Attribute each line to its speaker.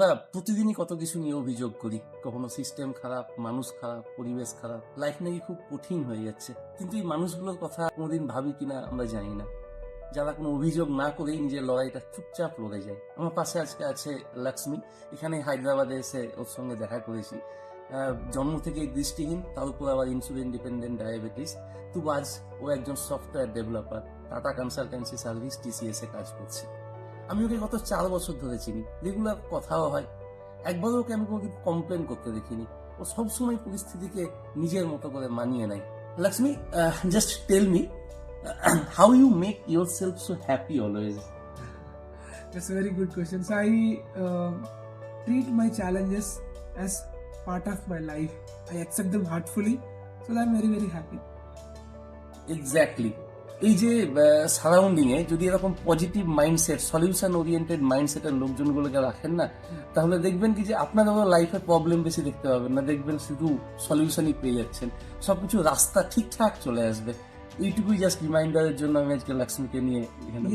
Speaker 1: আমরা প্রতিদিনই কত কিছু নিয়ে অভিযোগ করি, কখনো সিস্টেম খারাপ, মানুষ খারাপ, পরিবেশ খারাপ, লাইফ নাকি খুব কঠিন হয়ে যাচ্ছে। কিন্তু এই মানুষগুলোর কথা কোনোদিন ভাবি কিনা আমরা জানি না, যারা কোনো অভিযোগ না করেই নিজের লড়াইটা চুপচাপ লড়ে যায়। আমার পাশে আজকে আছে লক্ষ্মী। এখানে হায়দ্রাবাদে এসে ওর সঙ্গে দেখা করেছি। জন্ম থেকেই দৃষ্টিহীন, তার উপর আবার ইনসুলিন ডিপেন্ডেন্ট ডায়াবেটিস। তবু আজ ও একজন software developer, tata consultancy service TCS এ কাজ করছে। আমি ওকে গত 4 বছর ধরে চিনি, রেগুলার কথাও হয়। একবারও ওকে আমি কোনো কমপ্লেন করতে দেখিনি। ও সবসময় পরিস্থিতিকে নিজের মতো করে মানিয়ে নেয়। Lakshmi, just tell me, how you make yourself so happy always?
Speaker 2: That's a very good question. So I treat my challenges as part of my life. I accept them heartfully, so I'm very very happy.
Speaker 1: Exactly. এই যে surrounding এ যদি এরকম positive mindset, solution oriented মাইন্ডসেটের লোকজনগুলোকে রাখেন না, তাহলে দেখবেন কি যে আপনাদেরও লাইফে প্রবলেম বেশি দেখতে পাবেন না, দেখবেন শুধু সলিউশনই পেয়ে যাচ্ছেন, সবকিছু রাস্তা ঠিকঠাক চলে আসবে। এইটুকুই জাস্ট রিমাইন্ডারের জন্য আমি আজকে লক্ষ্মীকে নিয়ে এখানে